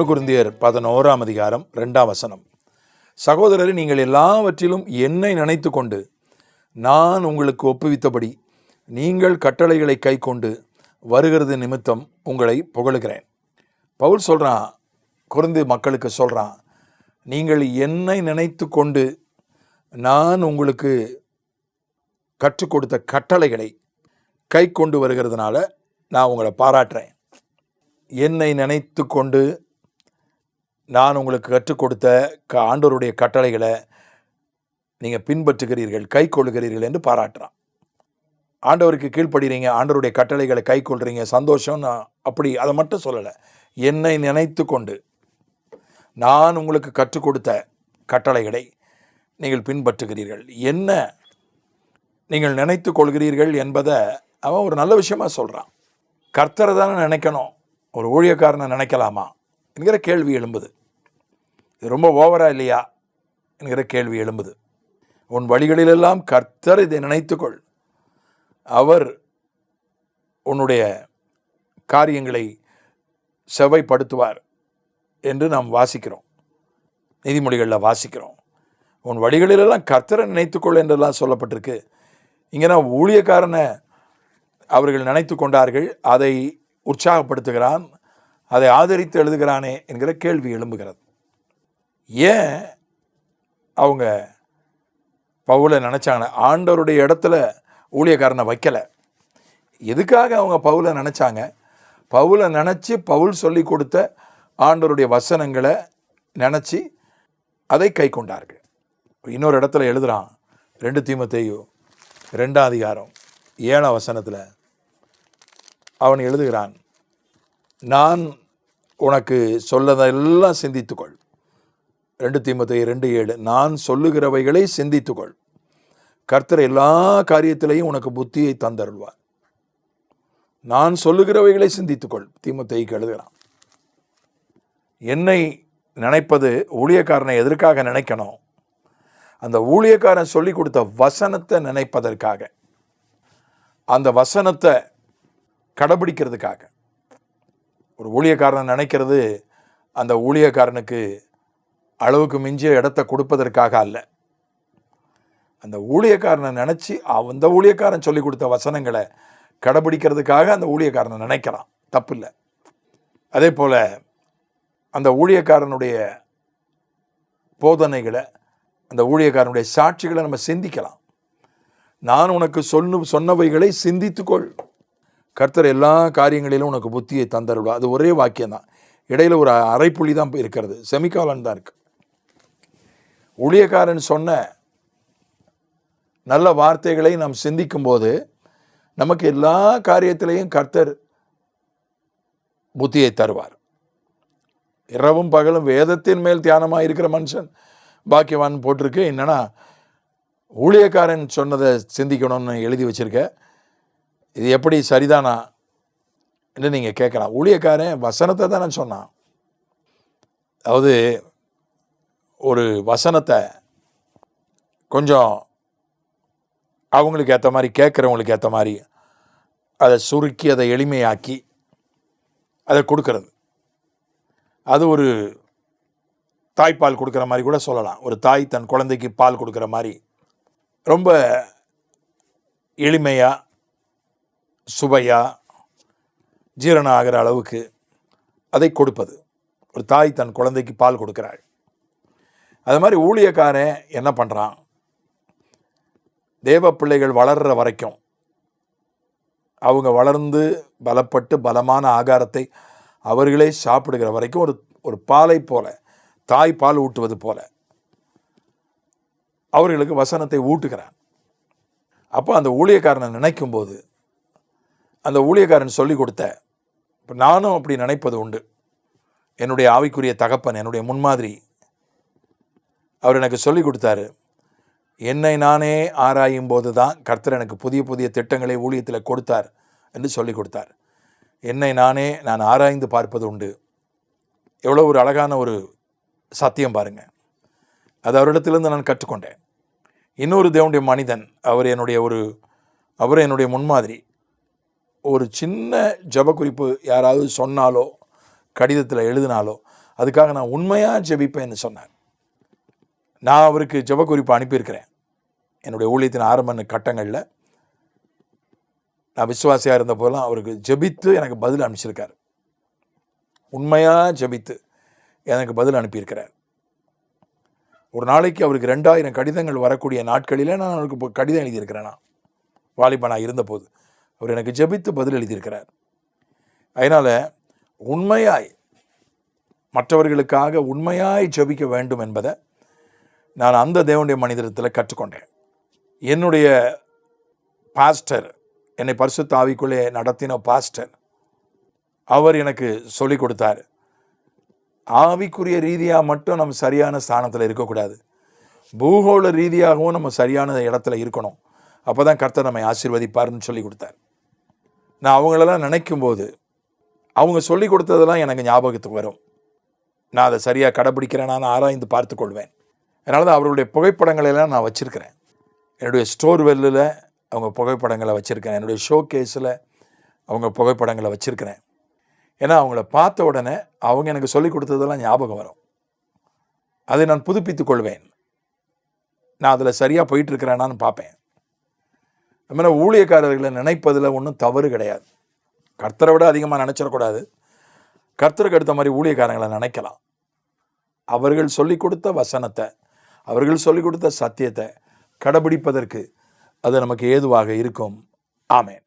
1 கொரிந்தியர் 11ஆம் அதிகாரம் 2ஆம் வசனம். சகோதரரே, நீங்கள் எல்லாவற்றிலும் என்னை நினைத்து கொண்டு நான் உங்களுக்கு ஒப்புவித்தபடி நீங்கள் கட்டளைகளை கை கொண்டு வருகிறது நிமித்தம் உங்களை புகழுகிறேன். பவுல் சொல்கிறான், கொரிந்து மக்களுக்கு சொல்கிறான், நீங்கள் என்னை நினைத்து கொண்டு நான் உங்களுக்கு கற்றுக் கொடுத்த கட்டளைகளை கை கொண்டு வருகிறதுனால நான் உங்களை பாராட்டுறேன். என்னை நினைத்து கொண்டு நான் உங்களுக்கு கற்றுக் கொடுத்த ஆண்டவருடைய கட்டளைகளை நீங்கள் பின்பற்றுகிறீர்கள், கை கொள்ளுகிறீர்கள் என்று பாராட்டுறான். ஆண்டவருக்கு கீழ்ப்படுறீங்க, ஆண்டவருடைய கட்டளைகளை கை கொள்றீங்க, சந்தோஷம். அப்படி அதை மட்டும் சொல்லலை, என்னை நினைத்து கொண்டு நான் உங்களுக்கு கற்றுக் கொடுத்த கட்டளைகளை நீங்கள் பின்பற்றுகிறீர்கள். என்ன நீங்கள் நினைத்து கொள்கிறீர்கள் என்பதை அவன் ஒரு நல்ல விஷயமா சொல்கிறான். கர்த்தரை தானே நினைக்கணும், ஒரு ஊழியக்காரனை நினைக்கலாமா என்கிற கேள்வி எழும்புது. இது ரொம்ப ஓவரா இல்லையா என்கிற கேள்வி எழும்புது. உன் வழிகளிலெல்லாம் கர்த்தர் இதை நினைத்துக்கொள், அவர் உன்னுடைய காரியங்களை செவ்வைப்படுத்துவார் என்று நாம் வாசிக்கிறோம், நீதிமொழிகளில் வாசிக்கிறோம். உன் வழிகளிலெல்லாம் கர்த்தரை நினைத்துக்கொள் என்றெல்லாம் சொல்லப்பட்டிருக்கு. இங்கே நான் ஊழியக்காரனை அவர்கள் நினைத்து கொண்டார்கள், அதை உற்சாகப்படுத்துகிறான், அதை ஆதரித்து எழுதுகிறானே என்கிற கேள்வி எழும்புகிறது. ஏன் அவங்க பவுலை நினச்சாங்க? ஆண்டவருடைய இடத்துல ஊழியக்காரனை வைக்கலை. எதுக்காக அவங்க பவுலை நினச்சாங்க? பவுலை நினச்சி பவுல் சொல்லி கொடுத்த ஆண்டவருடைய வசனங்களை நினச்சி அதை கை கொண்டார்கள். இன்னொரு இடத்துல எழுதுகிறான், 2 தீமோத்தேயு 2ஆம் அதிகாரம் 7ஆம் வசனத்தில் அவன் எழுதுகிறான், நான் உனக்கு சொல்லதெல்லாம் சிந்தித்துக்கொள். 2 தீமோத்தேயு 2:7, நான் சொல்லுகிறவைகளை சிந்தித்துக்கொள், கர்த்தர் எல்லா காரியத்திலையும் உனக்கு புத்தியை தந்தருள்வார். நான் சொல்லுகிறவைகளை சிந்தித்துக்கொள், தீமோத்தேயுக்கு எழுதுகிறான். என்னை நினைப்பது ஊழியக்காரனை எதற்காக நினைக்கணும்? அந்த ஊழியக்காரன் சொல்லி கொடுத்த வசனத்தை நினைப்பதற்காக, அந்த வசனத்தை கடைபிடிக்கிறதுக்காக. ஒரு ஊழியக்காரனை நினைக்கிறது அந்த ஊழியக்காரனுக்கு அளவுக்கு மிஞ்சிய இடத்தை கொடுப்பதற்காக அல்ல. அந்த ஊழியக்காரனை நினச்சி அந்த ஊழியக்காரன் சொல்லி கொடுத்த வசனங்களை கடைபிடிக்கிறதுக்காக அந்த ஊழியக்காரனை நினைக்கிறான், தப்பு இல்லை. அதே போல் அந்த ஊழியக்காரனுடைய போதனைகளை, அந்த ஊழியக்காரனுடைய சாட்சிகளை நம்ம சிந்திக்கலாம். நான் உனக்கு சொன்னவைகளை சிந்தித்துக்கொள், கர்த்தர் எல்லா காரியங்களிலும் உனக்கு புத்தியை தந்தருள்வார். அது ஒரே வாக்கியம்தான், இடையில ஒரு அரைப்புள்ளி தான் இருக்கிறது, செமிகாலன் தான் இருக்கு. ஊழியக்காரன் சொன்ன நல்ல வார்த்தைகளை நாம் சிந்திக்கும் போது நமக்கு எல்லா காரியத்திலையும் கர்த்தர் புத்தியை தருவார். இரவும் பகலும் வேதத்தின் மேல் தியானமாக இருக்கிற மனுஷன் பாக்கியவான் போட்டிருக்கு. என்னன்னா, ஊழியக்காரன் சொன்னதை சிந்திக்கணும்னு எழுதி வச்சிருக்க, இது எப்படி சரிதானா என்று நீங்கள் கேட்கலாம். ஊழியக்காரன் வசனத்தை தானே சொன்னான். அதாவது ஒரு வசனத்தை கொஞ்சம் அவங்களுக்கு ஏற்ற மாதிரி, கேட்குறவங்களுக்கு ஏற்ற மாதிரி அதை சுருக்கி அதை எளிமையாக்கி அதை கொடுக்கறது, அது ஒரு தாய்ப்பால் கொடுக்குற மாதிரி கூட சொல்லலாம். ஒரு தாய் தன் குழந்தைக்கு பால் கொடுக்குற மாதிரி ரொம்ப எளிமையாக, சுவையாக, ஜீரணம் ஆகிற அளவுக்கு அதை கொடுப்பது. ஒரு தாய் தன் குழந்தைக்கு பால் கொடுக்குறாள். அது மாதிரி ஊழியக்காரன் என்ன பண்ணுறான்? தேவ பிள்ளைகள் வளர்கிற வரைக்கும், அவங்க வளர்ந்து பலப்பட்டு பலமான ஆகாரத்தை அவர்களே சாப்பிடுகிற வரைக்கும் ஒரு பாலை போல, தாய் பால் ஊட்டுவது போல அவர்களுக்கு வசனத்தை ஊட்டுகிறான். அப்போ அந்த ஊழியக்காரனை நினைக்கும் போது, அந்த ஊழியக்காரன் சொல்லி கொடுத்த, இப்போ நானும் அப்படி நினைப்பது உண்டு. என்னுடைய ஆவிக்குரிய தகப்பன், என்னுடைய முன்மாதிரி, அவர் எனக்கு சொல்லி கொடுத்தாரு. என்னை நானே ஆராயும் போது தான் கர்த்தர் எனக்கு புதிய புதிய திட்டங்களை ஊழியத்தில் கொடுத்தார் என்று சொல்லி கொடுத்தார். என்னை நான் ஆராய்ந்து பார்ப்பது உண்டு. எவ்வளோ ஒரு அழகான ஒரு சத்தியம் பாருங்கள். அது அவரிடத்திலிருந்து நான் கற்றுக்கொண்டேன். இன்னொரு தேவனுடைய மனிதன், அவர் என்னுடைய முன்மாதிரி. ஒரு சின்ன ஜப குறிப்பு யாராவது சொன்னாலோ, கடிதத்தில் எழுதினாலோ, அதுக்காக நான் உண்மையாக ஜெபிப்பேன்னு சொன்னார். நான் அவருக்கு ஜெப குறிப்பு அனுப்பியிருக்கிறேன். என்னுடைய ஊழியத்தின் ஆரம்ப கட்டங்களில் நான் விசுவாசியாக இருந்த போதெல்லாம் அவருக்கு ஜெபித்து எனக்கு பதில் அனுப்பிச்சிருக்கார். உண்மையாக ஜெபித்து எனக்கு பதில் அனுப்பியிருக்கிறார். ஒரு நாளைக்கு அவருக்கு 2000 கடிதங்கள் வரக்கூடிய நாட்களில் நான் அவருக்கு கடிதம் எழுதியிருக்கிறேன். நான் வாலிபனாக இருந்தபோது அவர் எனக்கு ஜெபித்து பதில் எழுதியிருக்கிறார். அதனால் உண்மையாய் மற்றவர்களுக்காக உண்மையாய் ஜெபிக்க வேண்டும் என்பதை நான் அந்த தேவனுடைய மனிதத்தில் கற்றுக்கொண்டேன். என்னுடைய பாஸ்டர், என்னை பரிசுத்த ஆவிக்குள்ளே நடத்தின பாஸ்டர், அவர் எனக்கு சொல்லிக் கொடுத்தார். ஆவிக்குரிய ரீதியாக மட்டும் நம்ம சரியான ஸ்தானத்தில் இருக்கக்கூடாது, பூகோள ரீதியாகவும் நம்ம சரியான இடத்துல இருக்கணும். அப்போ தான் கர்த்தர் நம்மை ஆசீர்வதிப்பார்னு சொல்லி கொடுத்தார். நான் அவங்களெல்லாம் நினைக்கும்போது அவங்க சொல்லி கொடுத்ததெல்லாம் எனக்கு ஞாபகத்துக்கு வரும். நான் அதை சரியாக கடைப்பிடிக்கிறேன், நான் ஆராய்ந்து பார்த்து கொள்வேன். அதனால தான் அவருடைய புகைப்படங்களெல்லாம் நான் வச்சுருக்கிறேன். என்னுடைய ஸ்டோர் வெல்லில் அவங்க புகைப்படங்களை வச்சுருக்கேன். என்னுடைய ஷோ கேஸில் அவங்க புகைப்படங்களை வச்சுருக்கிறேன். ஏன்னா அவங்கள பார்த்த உடனே அவங்க எனக்கு சொல்லிக் கொடுத்ததெல்லாம் ஞாபகம் வரும். அதை நான் புதுப்பித்து கொள்வேன். நான் அதில் சரியாக போயிட்டுருக்கிறேனான்னு பார்ப்பேன். அதுமாதிரி ஊழியக்காரர்களை நினைப்பதில் ஒன்றும் தவறு கிடையாது. கர்த்தரை விட அதிகமாக நினச்சிடக்கூடாது. கர்த்தருக்கு அடுத்த மாதிரி ஊழியக்காரங்களை நினைக்கலாம். அவர்கள் சொல்லிக் கொடுத்த வசனத்தை, அவர்கள் சொல்லிக் கொடுத்த சத்தியத்தை கடைபிடிப்பதற்கு அது நமக்கு ஏதுவாக இருக்கும். ஆமென்.